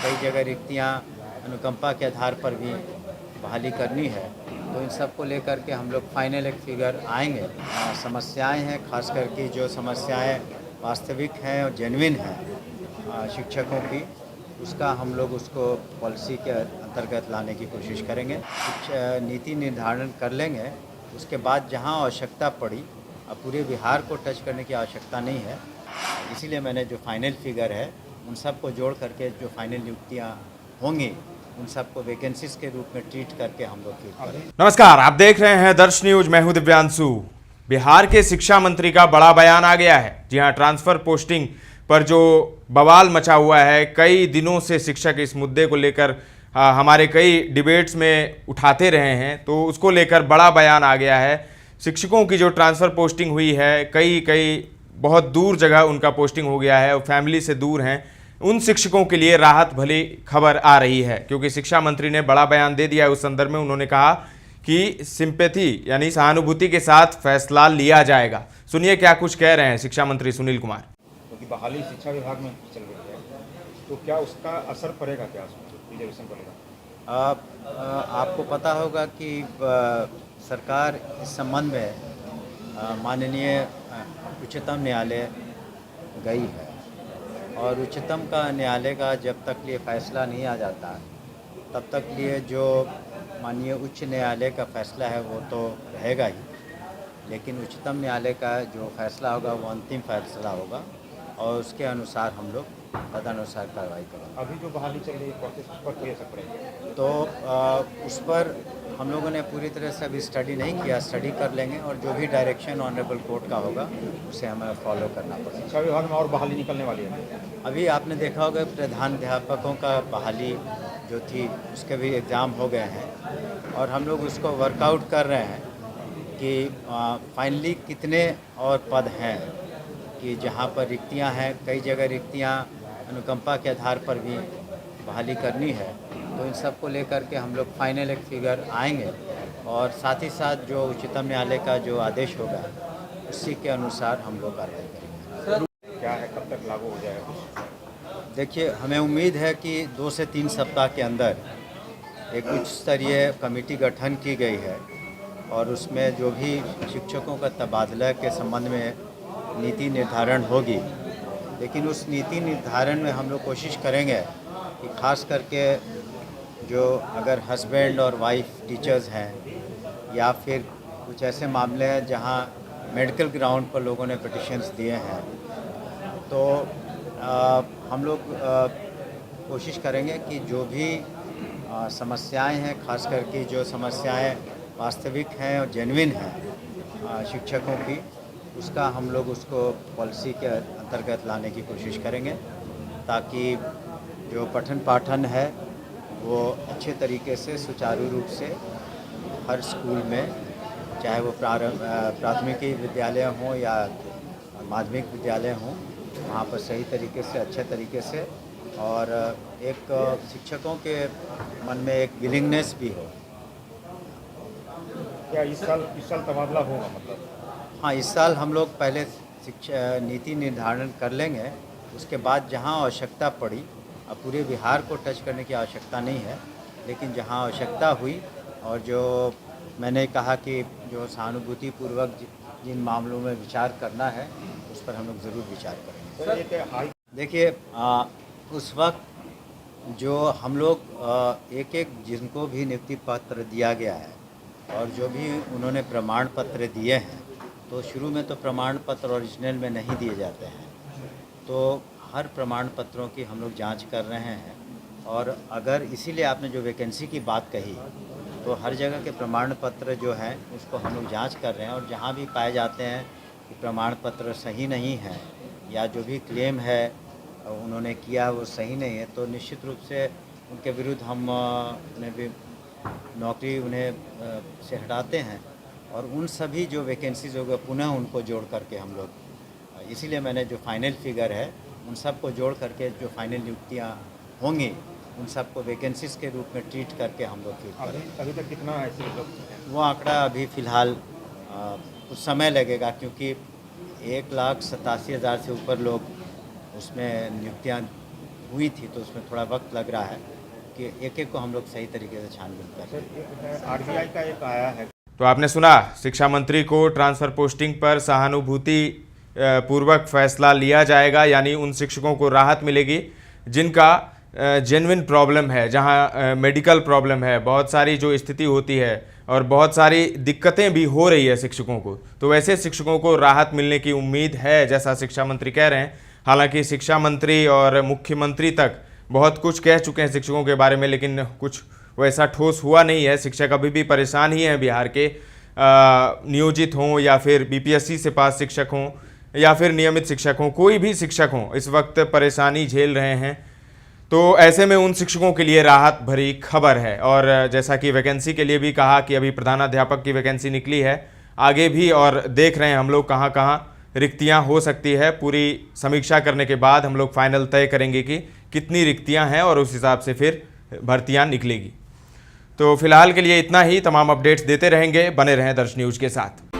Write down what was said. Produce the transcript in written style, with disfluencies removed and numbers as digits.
कई जगह रिक्तियाँ अनुकंपा के आधार पर भी बहाली करनी है, तो इन सब को लेकर के हम लोग फाइनल एक फिगर आएंगे। समस्याएं हैं, खास करके जो समस्याएं वास्तविक हैं और जेन्युइन हैं शिक्षकों की, उसका हम लोग उसको पॉलिसी के अंतर्गत लाने की कोशिश करेंगे। नीति निर्धारण कर लेंगे, उसके बाद जहां आवश्यकता पड़ी, अब पूरे बिहार को टच करने की आवश्यकता नहीं है, इसीलिए मैंने जो फाइनल फिगर है उन सब को जोड़ करके जो फाइनल नियुक्तियाँ होंगी उन सबको वैकेंसीज के रूप में ट्रीट करके हम लोग फिर करें। नमस्कार, आप देख रहे हैं दर्श न्यूज। मैं हूं दिव्यांशु। बिहार के शिक्षा मंत्री का बड़ा बयान आ गया है। जी हां, ट्रांसफर पोस्टिंग पर जो बवाल मचा हुआ है, कई दिनों से शिक्षक इस मुद्दे को लेकर हमारे कई डिबेट्स में उठाते रहे हैं, तो उसको लेकर बड़ा बयान आ गया है। शिक्षकों की जो ट्रांसफर पोस्टिंग हुई है, कई बहुत दूर जगह उनका पोस्टिंग हो गया है और फैमिली से दूर हैं, उन शिक्षकों के लिए राहत भली खबर आ रही है, क्योंकि शिक्षा मंत्री ने बड़ा बयान दे दिया है। उस संदर्भ में उन्होंने कहा कि सिंपैथी यानी सहानुभूति के साथ फैसला लिया जाएगा। सुनिए क्या कुछ कह रहे हैं शिक्षा मंत्री सुनील कुमार। क्योंकि बहाली शिक्षा विभाग में चल रही है, तो क्या उसका असर पड़ेगा, क्या रिजर्वेशन पड़ेगा? आपको पता होगा कि सरकार इस संबंध में माननीय उच्चतम न्यायालय गई है, और उच्चतम का न्यायालय का जब तक लिए फैसला नहीं आ जाता तब तक लिए जो माननीय उच्च न्यायालय का फैसला है वो तो रहेगा ही, लेकिन उच्चतम न्यायालय का जो फैसला होगा वो अंतिम फैसला होगा और उसके अनुसार हम लोग तदनुसार कार्रवाई करेंगे। अभी जो बहाली चल रही है प्रोसेस, उस पर कोई असर पड़ेगा? तो उस पर हम लोगों ने पूरी तरह से अभी स्टडी नहीं किया, स्टडी कर लेंगे और जो भी डायरेक्शन ऑनरेबल कोर्ट का होगा उसे हमें फॉलो करना पड़ेगा। शिक्षा विभाग में और बहाली निकलने वाली है? अभी आपने देखा होगा प्रधानाध्यापकों का बहाली जो थी उसके भी एग्ज़ाम हो गए हैं और हम लोग उसको वर्कआउट कर रहे हैं कि फाइनली कितने और पद हैं, कि जहाँ पर रिक्तियाँ हैं, कई जगह रिक्तियाँ अनुकंपा के आधार पर भी बहाली करनी है, तो इन सब को लेकर के हम लोग फाइनल एक फिगर आएंगे और साथ ही साथ जो उच्चतम न्यायालय का जो आदेश होगा उसी के अनुसार हम लोग कार्रवाई करेंगे। क्या है, कब तक लागू हो जाएगा? देखिए, हमें उम्मीद है कि 2 से 3 सप्ताह के अंदर एक उच्च स्तरीय कमेटी गठन की गई है और उसमें जो भी शिक्षकों का तबादला के संबंध में नीति निर्धारण होगी, लेकिन उस नीति निर्धारण में हम लोग कोशिश करेंगे कि खास करके जो अगर हस्बैंड और वाइफ टीचर्स हैं या फिर कुछ ऐसे मामले हैं जहां मेडिकल ग्राउंड पर लोगों ने पिटिशन्स दिए हैं, तो हम लोग कोशिश करेंगे कि जो भी समस्याएं हैं, खास करके जो समस्याएं वास्तविक हैं और जेन्युइन हैं शिक्षकों की, उसका हम लोग उसको पॉलिसी के अंतर्गत लाने की कोशिश करेंगे, ताकि जो पठन पाठन है वो अच्छे तरीके से सुचारू रूप से हर स्कूल में, चाहे वो प्राथमिक विद्यालय हों या माध्यमिक विद्यालय हों, वहाँ पर सही तरीके से, अच्छे तरीके से, और एक शिक्षकों के मन में एक विलिंगनेस भी हो। क्या इस साल तबादला होगा? मतलब हाँ, इस साल हम लोग पहले शिक्षा नीति निर्धारण कर लेंगे, उसके बाद जहाँ आवश्यकता पड़ी, अब पूरे बिहार को टच करने की आवश्यकता नहीं है, लेकिन जहाँ आवश्यकता हुई और जो मैंने कहा कि जो सहानुभूतिपूर्वक जिन मामलों में विचार करना है उस पर हम लोग ज़रूर विचार करेंगे। देखिए, उस वक्त जो हम लोग एक जिनको भी नियुक्ति पत्र दिया गया है और जो भी उन्होंने प्रमाण पत्र दिए हैं, तो शुरू में तो प्रमाण पत्र ओरिजिनल में नहीं दिए जाते हैं, तो हर प्रमाण पत्रों की हम लोग जांच कर रहे हैं। और अगर इसीलिए आपने जो वैकेंसी की बात कही, तो हर जगह के प्रमाण पत्र जो हैं उसको हम लोग जांच कर रहे हैं, और जहां भी पाए जाते हैं कि प्रमाण पत्र सही नहीं है या जो भी क्लेम है उन्होंने किया वो सही नहीं है, तो निश्चित रूप से उनके विरुद्ध हम उन्हें भी नौकरी से हटाते हैं, और उन सभी जो वैकेंसीज होगा पुनः उनको जोड़ करके हम लोग, इसीलिए मैंने जो फाइनल फिगर है उन सब को जोड़ करके जो फाइनल नियुक्तियाँ होंगी उन सबको वैकेंसीज के रूप में ट्रीट करके हम लोग फिर करेंगे। अभी तक कितना ऐसे लोग? वो आंकड़ा अभी फ़िलहाल कुछ समय लगेगा, क्योंकि 1,87,000 से ऊपर लोग उसमें नियुक्तियाँ हुई थी, तो उसमें थोड़ा वक्त लग रहा है कि एक एक को हम लोग सही तरीके से छानबीन कर सर एक है आरबीआई का एक आया है। तो आपने सुना, शिक्षा मंत्री को ट्रांसफ़र पोस्टिंग पर सहानुभूति पूर्वक फैसला लिया जाएगा, यानी उन शिक्षकों को राहत मिलेगी जिनका जेन्युइन प्रॉब्लम है, जहां मेडिकल प्रॉब्लम है, बहुत सारी जो स्थिति होती है और बहुत सारी दिक्कतें भी हो रही है शिक्षकों को, तो वैसे शिक्षकों को राहत मिलने की उम्मीद है, जैसा शिक्षा मंत्री कह रहे हैं। हालांकि शिक्षा मंत्री और मुख्यमंत्री तक बहुत कुछ कह चुके हैं शिक्षकों के बारे में, लेकिन कुछ वैसा ठोस हुआ नहीं है। शिक्षक अभी भी परेशान ही हैं बिहार के, नियोजित हों या फिर बीपीएससी से पास शिक्षक हों या फिर नियमित शिक्षक हों, कोई भी शिक्षक हों, इस वक्त परेशानी झेल रहे हैं। तो ऐसे में उन शिक्षकों के लिए राहत भरी खबर है। और जैसा कि वैकेंसी के लिए भी कहा कि अभी प्रधानाध्यापक की वैकेंसी निकली है, आगे भी और देख रहे हैं हम लोग कहाँ कहाँ रिक्तियाँ हो सकती है। पूरी समीक्षा करने के बाद हम लोग फाइनल तय करेंगे कि कितनी रिक्तियाँ हैं और उस हिसाब से फिर भर्तियाँ निकलेगी। तो फिलहाल के लिए इतना ही। तमाम अपडेट्स देते रहेंगे, बने रहें दर्श न्यूज़ के साथ।